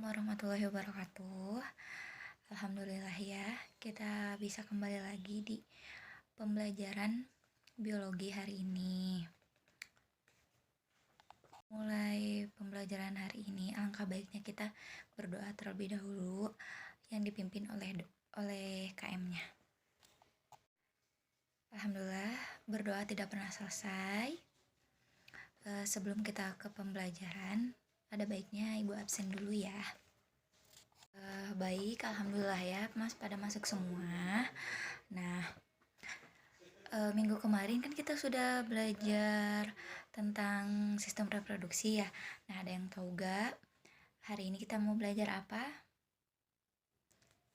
Warahmatullahi wabarakatuh. Alhamdulillah ya, kita bisa kembali lagi di pembelajaran biologi hari ini. Mulai pembelajaran hari ini, alangkah baiknya kita berdoa terlebih dahulu yang dipimpin oleh KM-nya. Alhamdulillah, berdoa tidak pernah selesai. Sebelum kita ke pembelajaran, ada baiknya Ibu absen dulu ya. Baik, alhamdulillah ya, Mas pada masuk semua. Nah, minggu kemarin kan kita sudah belajar tentang sistem reproduksi ya. Nah, ada yang tahu gak hari ini kita mau belajar apa?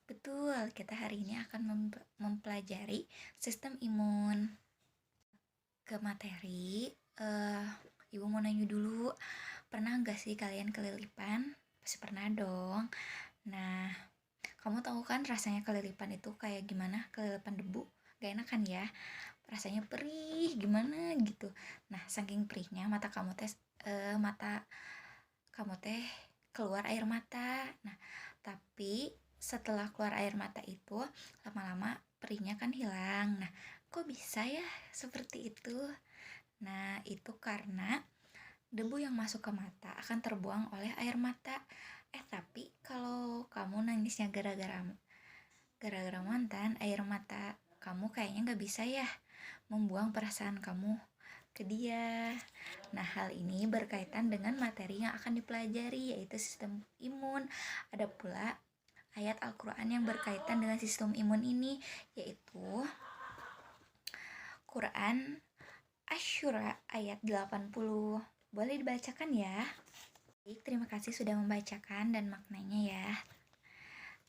Betul, kita hari ini akan mempelajari sistem imun. Ke materi, Ibu mau nanya dulu, pernah gak sih kalian kelilipan? Pasti pernah dong. Nah, kamu tahu kan rasanya kelilipan itu kayak gimana? Kelilipan debu, gak enak kan ya? Rasanya perih gimana gitu. Nah, saking perihnya mata kamu teh keluar air mata. Nah, tapi setelah keluar air mata itu lama-lama perihnya kan hilang. Nah, kok bisa ya seperti itu? Nah, itu karena debu yang masuk ke mata akan terbuang oleh air mata. Tapi kalau kamu nangisnya gara-gara mantan, air mata kamu kayaknya gak bisa ya membuang perasaan kamu ke dia. Nah, hal ini berkaitan dengan materi yang akan dipelajari, yaitu sistem imun. Ada pula ayat Al-Quran yang berkaitan dengan sistem imun ini, yaitu Quran Asy-Syura ayat 80. Boleh dibacakan ya? Baik, terima kasih sudah membacakan dan maknanya ya.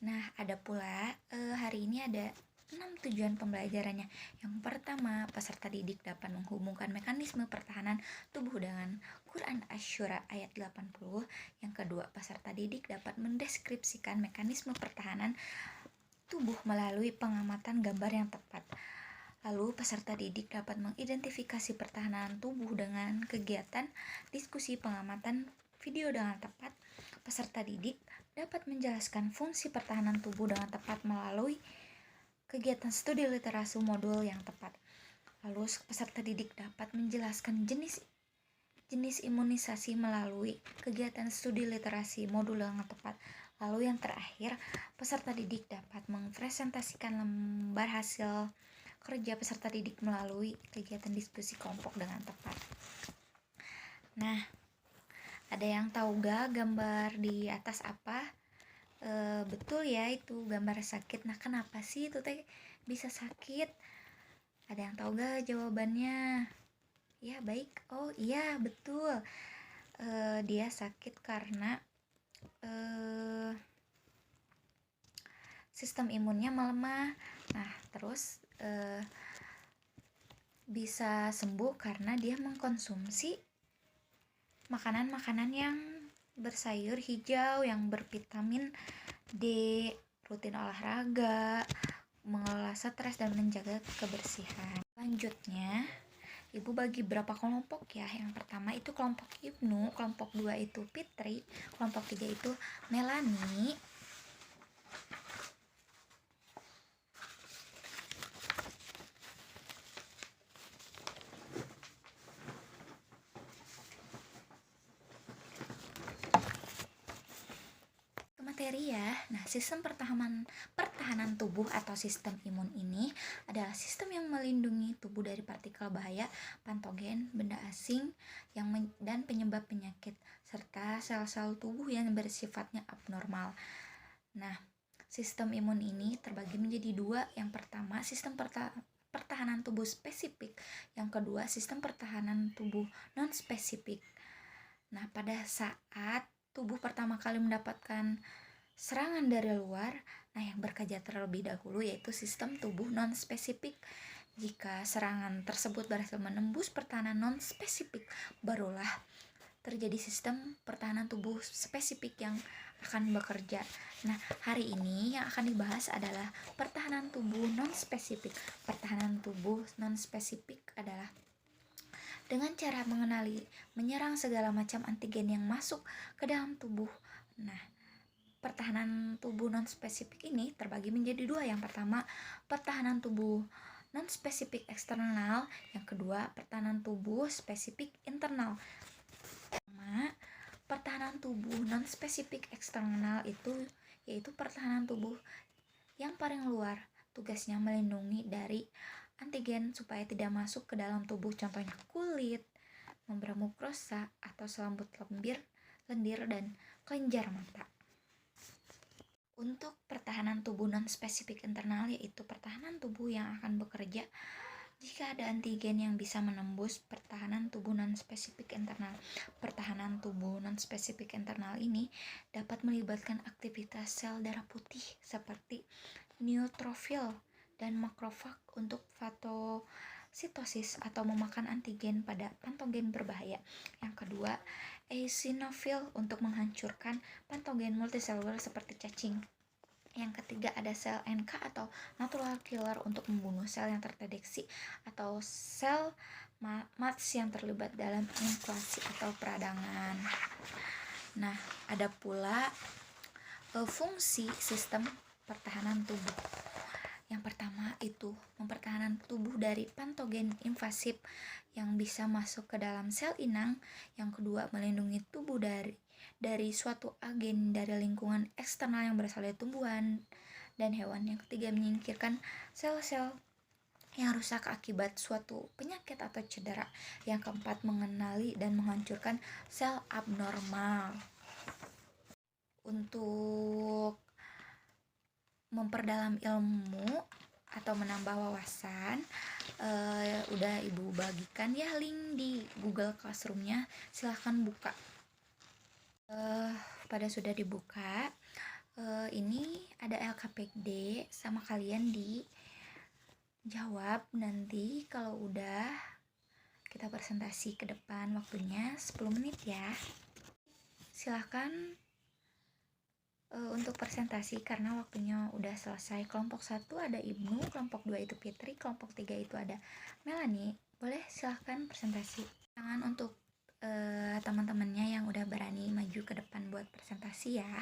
Nah, ada pula hari ini ada 6 tujuan pembelajarannya. Yang pertama, peserta didik dapat menghubungkan mekanisme pertahanan tubuh dengan Quran Asy-Syura ayat 80. Yang kedua, peserta didik dapat mendeskripsikan mekanisme pertahanan tubuh melalui pengamatan gambar yang tepat. Lalu, peserta didik dapat mengidentifikasi pertahanan tubuh dengan kegiatan diskusi pengamatan video dengan tepat. Peserta didik dapat menjelaskan fungsi pertahanan tubuh dengan tepat melalui kegiatan studi literasi modul yang tepat. Lalu, peserta didik dapat menjelaskan jenis imunisasi melalui kegiatan studi literasi modul yang tepat. Lalu yang terakhir, peserta didik dapat mempresentasikan lembar hasil kerja peserta didik melalui kegiatan diskusi kelompok dengan tepat. Nah, ada yang tahu gak gambar di atas apa? Betul ya, itu gambar sakit. Nah, kenapa sih itu teh bisa sakit? Ada yang tahu gak jawabannya? Ya, baik. Oh iya, betul. Dia sakit karena sistem imunnya melemah. Nah, terus bisa sembuh karena dia mengkonsumsi makanan-makanan yang bersayur hijau, yang bervitamin D, rutin olahraga, mengelola stres dan menjaga kebersihan. Selanjutnya, Ibu bagi berapa kelompok ya? Yang pertama itu kelompok Ibnu, kelompok 2 itu Fitri, kelompok 3 itu Melani. Materi ya. Nah, sistem pertahanan tubuh atau sistem imun ini adalah sistem yang melindungi tubuh dari partikel bahaya, patogen, benda asing dan penyebab penyakit serta sel-sel tubuh yang bersifatnya abnormal. Nah, sistem imun ini terbagi menjadi dua. Yang pertama, sistem pertahanan tubuh spesifik. Yang kedua, sistem pertahanan tubuh non spesifik. Nah, pada saat tubuh pertama kali mendapatkan serangan dari luar, nah yang bekerja terlebih dahulu yaitu sistem tubuh non-spesifik. Jika serangan tersebut berhasil menembus pertahanan non-spesifik, barulah terjadi sistem pertahanan tubuh spesifik yang akan bekerja. Nah, hari ini yang akan dibahas adalah pertahanan tubuh non-spesifik. Pertahanan tubuh non-spesifik adalah dengan cara menyerang segala macam antigen yang masuk ke dalam tubuh. Nah, pertahanan tubuh non-spesifik ini terbagi menjadi dua. Yang pertama, pertahanan tubuh non-spesifik eksternal. Yang kedua, pertahanan tubuh spesifik internal. Pertama, pertahanan tubuh non-spesifik eksternal itu yaitu pertahanan tubuh yang paling luar. Tugasnya melindungi dari antigen supaya tidak masuk ke dalam tubuh, contohnya kulit, membran mukrosa, atau selambut lendir, dan kelenjar mata. Untuk pertahanan tubuh non-spesifik internal, yaitu pertahanan tubuh yang akan bekerja jika ada antigen yang bisa menembus pertahanan tubuh non-spesifik internal. Pertahanan tubuh non-spesifik internal ini dapat melibatkan aktivitas sel darah putih seperti neutrofil dan makrofag untuk fagositosis atau memakan antigen pada patogen berbahaya. Yang kedua, eosinofil untuk menghancurkan patogen multiseluler seperti cacing. Yang ketiga, ada sel NK atau natural killer untuk membunuh sel yang terdeteksi atau sel MATS yang terlibat dalam inflasi atau peradangan. Nah, ada pula fungsi sistem pertahanan tubuh. Yang pertama itu mempertahankan tubuh dari patogen invasif yang bisa masuk ke dalam sel inang. Yang kedua, melindungi tubuh dari suatu agen dari lingkungan eksternal yang berasal dari tumbuhan dan hewan. Yang ketiga, menyingkirkan sel-sel yang rusak akibat suatu penyakit atau cedera. Yang keempat, mengenali dan menghancurkan sel abnormal. Untuk memperdalam ilmu atau menambah wawasan, udah ibu bagikan ya link di Google Classroom-nya, silahkan buka. Pada sudah dibuka, ini ada LKPD sama kalian dijawab nanti kalau udah kita presentasi ke depan. Waktunya 10 menit ya, silahkan untuk presentasi karena waktunya udah selesai. Kelompok 1 ada Ibnu, kelompok 2 itu Fitri, kelompok 3 itu ada Melanie. Boleh silahkan presentasi. Jangan untuk teman-temannya yang udah berani maju ke depan buat presentasi ya.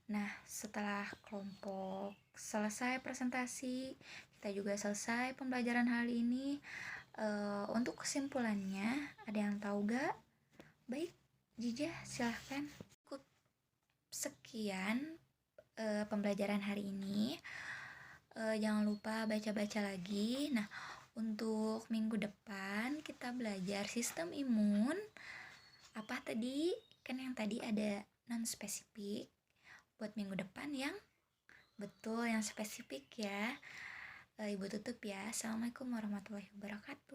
Nah, setelah kelompok selesai presentasi, kita juga selesai pembelajaran hari ini. Untuk kesimpulannya, ada yang tahu gak? Baik, Jijah, silahkan. Cukup sekian pembelajaran hari ini. Jangan lupa baca-baca lagi. Nah, untuk minggu depan kita belajar sistem imun. Apa tadi? Kan yang tadi ada non-spesifik. Buat minggu depan yang betul, yang spesifik ya. Ibu tutup ya. Assalamualaikum warahmatullahi wabarakatuh.